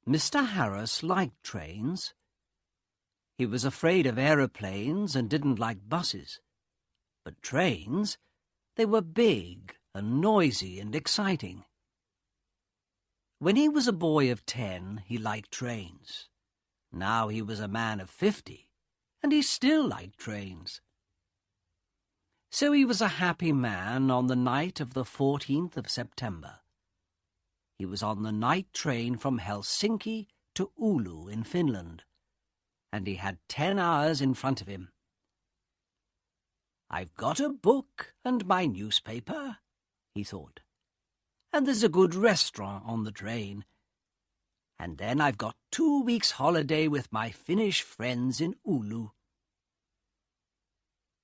Mr. Harris liked trains. He was afraid of aeroplanes and didn't like buses. But trains, they were big and noisy and exciting. When he was a boy of 10, he liked trains. Now he was a man of 50, and he still liked trains. So he was a happy man on the night of the 14th of September. He was on the night train from Helsinki to Oulu in Finland, and he had 10 hours in front of him. "I've got a book and my newspaper," he thought, "and there's a good restaurant on the train. And then I've got 2 weeks' holiday with my Finnish friends in Oulu."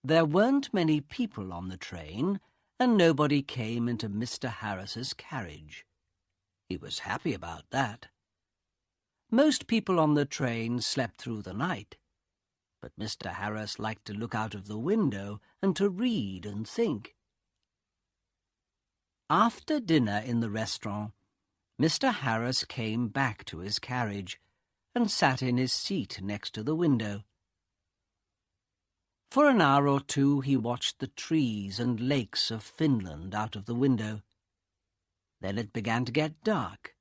There weren't many people on the train, and nobody came into Mr. Harris's carriage. He was happy about that. Most people on the train slept through the night, but Mr. Harris liked to look out of the window and to read and think. After dinner in the restaurant, Mr. Harris came back to his carriage and sat in his seat next to the window. For an hour or two he watched the trees and lakes of Finland out of the window. Then it began to get dark,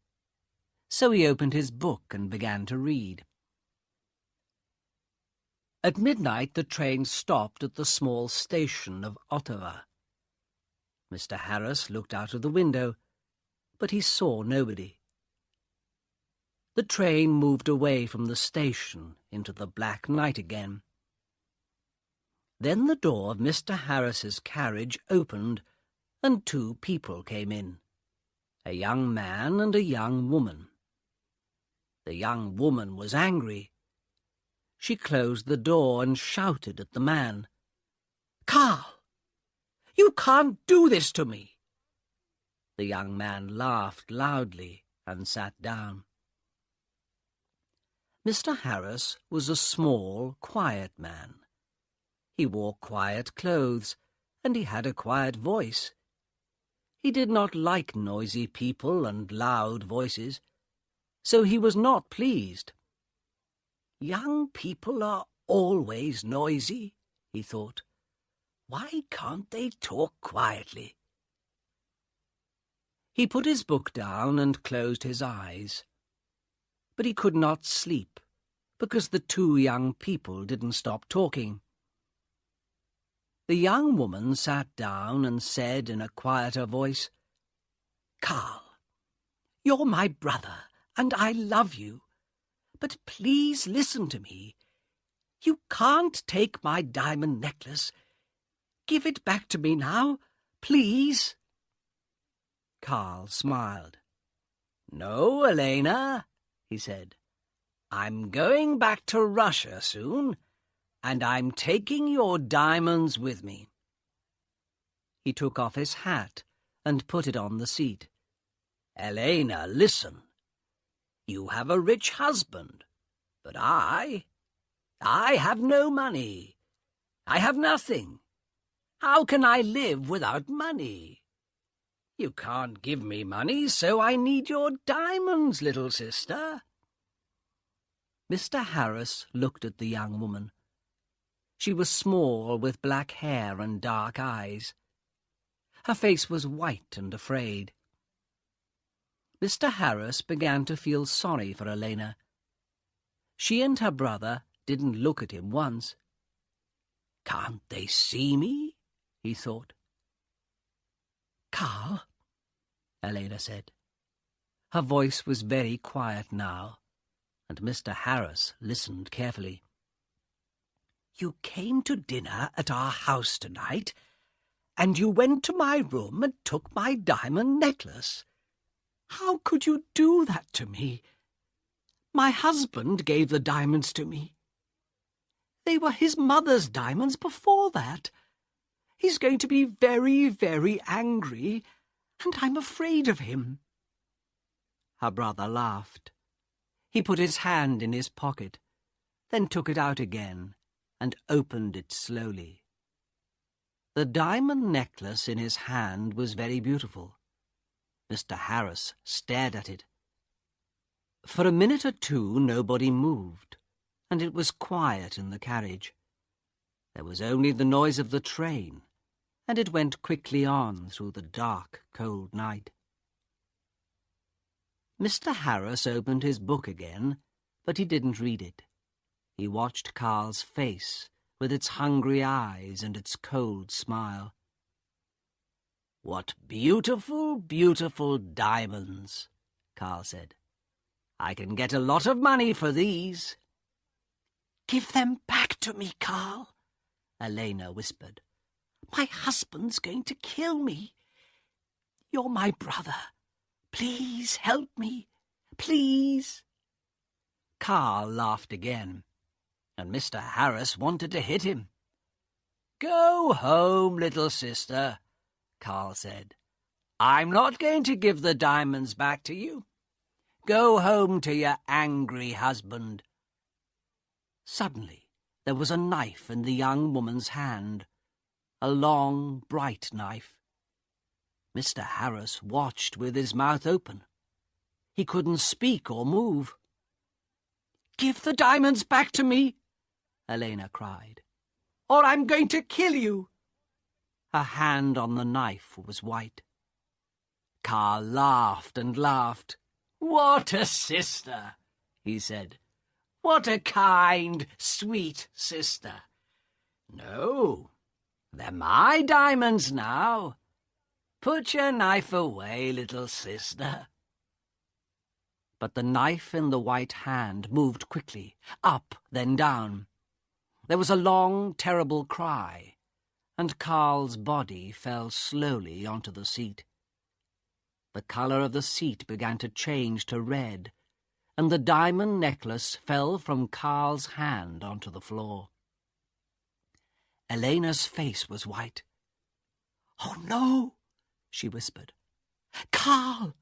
so he opened his book and began to read. At midnight the train stopped at the small station of Ottawa. Mr. Harris looked out of the window, but he saw nobody. The train moved away from the station into the black night again. Then the door of Mr. Harris's carriage opened, and 2 people came in, a young man and a young woman. The young woman was angry. She closed the door and shouted at the man, "Carl, you can't do this to me!" The young man laughed loudly and sat down. Mr. Harris was a small, quiet man. He wore quiet clothes, and he had a quiet voice. He did not like noisy people and loud voices, so he was not pleased. "Young people are always noisy," he thought. "Why can't they talk quietly?" He put his book down and closed his eyes. But he could not sleep, because the 2 young people didn't stop talking. The young woman sat down and said in a quieter voice, "Carl, you're my brother, and I love you. But please listen to me. You can't take my diamond necklace. Give it back to me now, please." Carl smiled. "No, Elena," he said. "I'm going back to Russia soon, and I'm taking your diamonds with me." He took off his hat and put it on the seat. "Elena, listen. You have a rich husband, but I have no money. I have nothing. How can I live without money? You can't give me money, so I need your diamonds, little sister." Mr. Harris looked at the young woman. She was small, with black hair and dark eyes. Her face was white and afraid. Mr. Harris began to feel sorry for Elena. She and her brother didn't look at him once. "Can't they see me?" he thought. "Carl," Elena said. Her voice was very quiet now, and Mr. Harris listened carefully. "You came to dinner at our house tonight, and you went to my room and took my diamond necklace. How could you do that to me? My husband gave the diamonds to me. They were his mother's diamonds before that. He's going to be very, very angry, and I'm afraid of him." Her brother laughed. He put his hand in his pocket, then took it out again and opened it slowly. The diamond necklace in his hand was very beautiful. Mr. Harris stared at it. For a minute or two nobody moved, and it was quiet in the carriage. There was only the noise of the train, and it went quickly on through the dark, cold night. Mr. Harris opened his book again, but he didn't read it. He watched Carl's face, with its hungry eyes and its cold smile. "What beautiful, beautiful diamonds," Carl said. "I can get a lot of money for these." "Give them back to me, Carl," Elena whispered. "My husband's going to kill me. You're my brother. Please help me. Please." Carl laughed again, and Mr. Harris wanted to hit him. "Go home, little sister," Carl said. "I'm not going to give the diamonds back to you. Go home to your angry husband." Suddenly there was a knife in the young woman's hand, a long, bright knife. Mr. Harris watched with his mouth open. He couldn't speak or move. "Give the diamonds back to me," Elena cried, "or I'm going to kill you." Her hand on the knife was white. Carl laughed and laughed. "What a sister," he said. "What a kind, sweet sister. No, they're my diamonds now. Put your knife away, little sister." But the knife in the white hand moved quickly, up, then down. There was a long, terrible cry, and Carl's body fell slowly onto the seat. The colour of the seat began to change to red, and the diamond necklace fell from Carl's hand onto the floor. Elena's face was white. "Oh, no," she whispered. "Carl,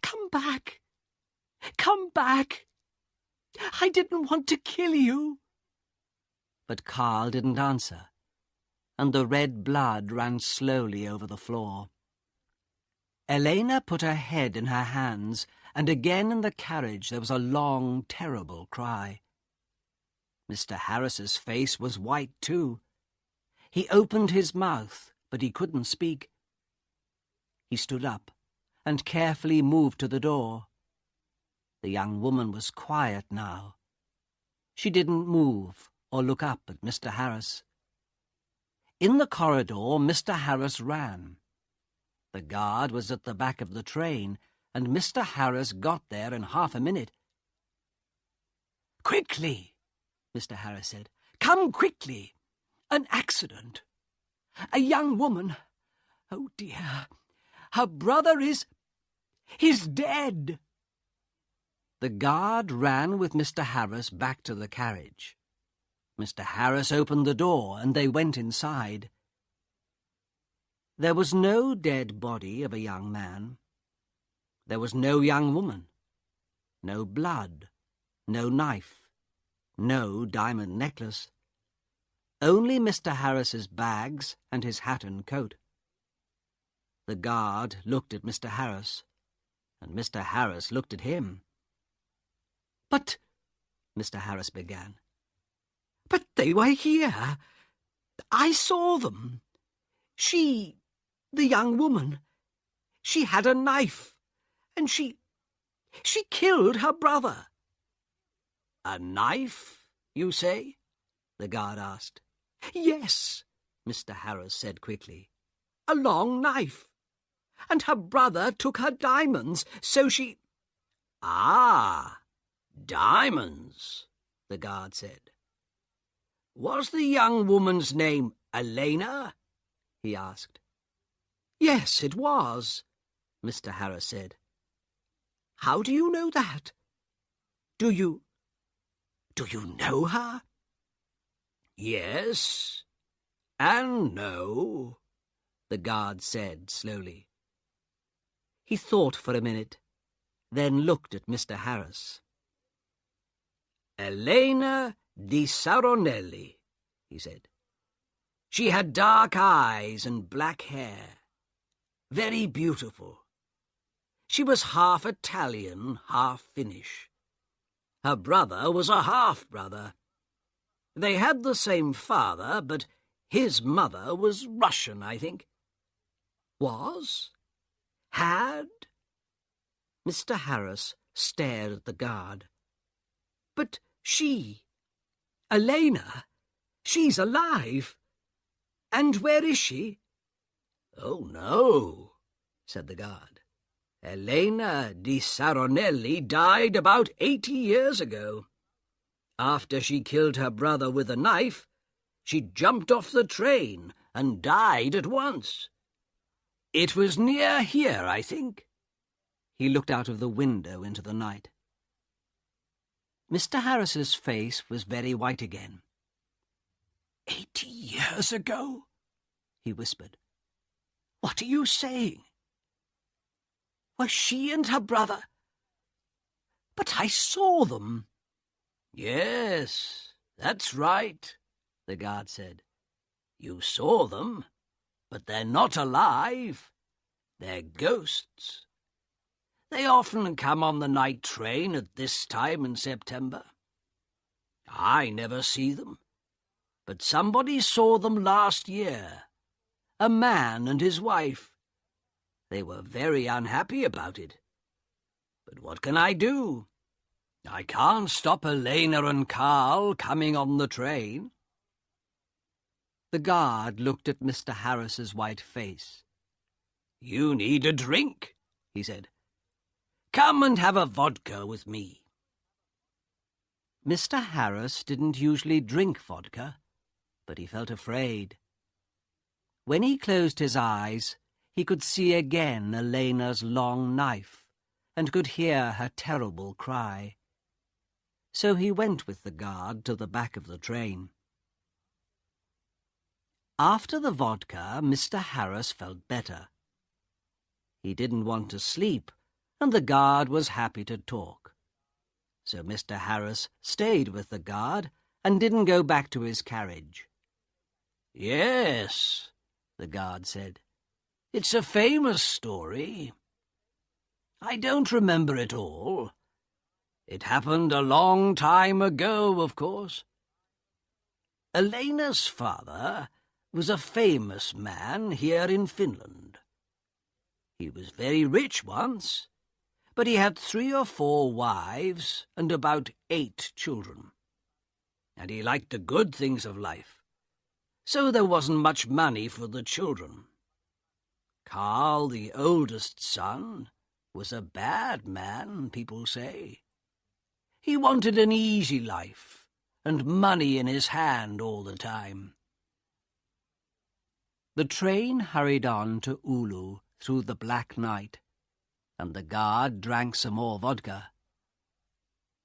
come back. Come back. I didn't want to kill you." But Carl didn't answer, and the red blood ran slowly over the floor. Elena put her head in her hands, and again in the carriage there was a long, terrible cry. Mr. Harris's face was white too. He opened his mouth, but he couldn't speak. He stood up and carefully moved to the door. The young woman was quiet now. She didn't move or look up at Mr. Harris. In the corridor, Mr. Harris ran. The guard was at the back of the train, and Mr. Harris got there in half a minute. "Quickly," Mr. Harris said. "Come quickly. An accident. A young woman. Oh, dear. Her brother he's dead." The guard ran with Mr. Harris back to the carriage. Mr. Harris opened the door, and they went inside. There was no dead body of a young man. There was no young woman, no blood, no knife, no diamond necklace. Only Mr. Harris's bags and his hat and coat. The guard looked at Mr. Harris, and Mr. Harris looked at him. "But," Mr. Harris began, "but they were here. I saw them. The young woman, she had a knife, and she killed her brother." "A knife, you say?" the guard asked. "Yes," Mr. Harris said quickly. "A long knife. And her brother took her diamonds, so she—" "Ah, diamonds," the guard said. "Was the young woman's name Elena?" he asked. "Yes, it was," Mr. Harris said. "How do you know that? Do you know her?" "Yes and no," the guard said slowly. He thought for a minute, then looked at Mr. Harris. "Elena di Saronelli," he said. "She had dark eyes and black hair. Very beautiful. She was half Italian, half Finnish. Her brother was a half-brother. They had the same father, but his mother was Russian, I think. Was? Had? Mr. Harris stared at the guard. But she, Elena, she's alive. And where is she? Oh, no, said the guard. Elena di Saronelli died about 80 years ago. After she killed her brother with a knife, she jumped off the train and died at once. It was near here, I think. He looked out of the window into the night. Mr. Harris's face was very white again. 80 years ago? He whispered. What are you saying? Were she and her brother? But I saw them. Yes, that's right, the guard said. You saw them, but they're not alive. They're ghosts. They often come on the night train at this time in September. I never see them, but somebody saw them last year. A man and his wife. They were very unhappy about it. But what can I do? I can't stop Elena and Carl coming on the train. The guard looked at Mr. Harris's white face. You need a drink, he said. Come and have a vodka with me. Mr. Harris didn't usually drink vodka, but he felt afraid. When he closed his eyes, he could see again Elena's long knife and could hear her terrible cry. So he went with the guard to the back of the train. After the vodka, Mr. Harris felt better. He didn't want to sleep, and the guard was happy to talk. So Mr. Harris stayed with the guard and didn't go back to his carriage. Yes, the guard said. It's a famous story. I don't remember it all. It happened a long time ago, of course. Elena's father was a famous man here in Finland. He was very rich once, but he had 3 or 4 wives and about 8 children. And he liked the good things of life, so there wasn't much money for the children. Carl, the oldest son, was a bad man, people say. He wanted an easy life and money in his hand all the time. The train hurried on to Oulu through the black night, and the guard drank some more vodka.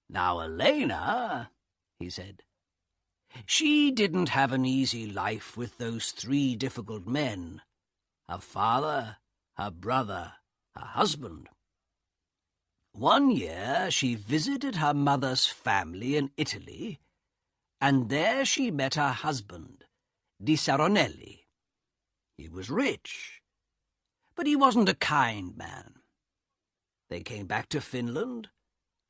Now, Elena, he said, she didn't have an easy life with those 3 difficult men, her father, her brother, her husband. One year she visited her mother's family in Italy, and there she met her husband, Di Saronelli. He was rich, but he wasn't a kind man. They came back to Finland,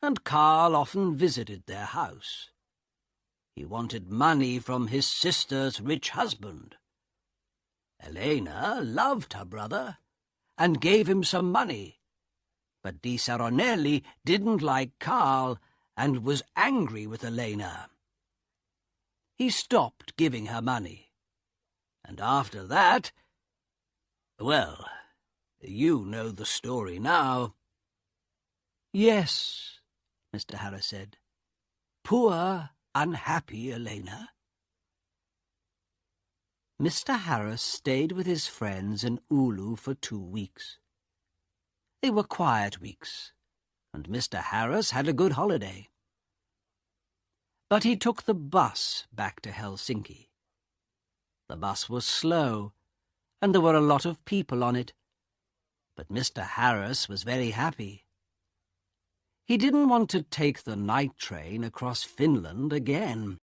and Carl often visited their house. He wanted money from his sister's rich husband. Elena loved her brother and gave him some money, but Di Saronelli didn't like Carl and was angry with Elena. He stopped giving her money, and after that, well, you know the story now. Yes, Mr. Harris said. Poor, unhappy Elena. Mr. Harris stayed with his friends in Oulu for 2 weeks. They were quiet weeks, and Mr. Harris had a good holiday. But he took the bus back to Helsinki. The bus was slow, and there were a lot of people on it, but Mr. Harris was very happy. He didn't want to take the night train across Finland again.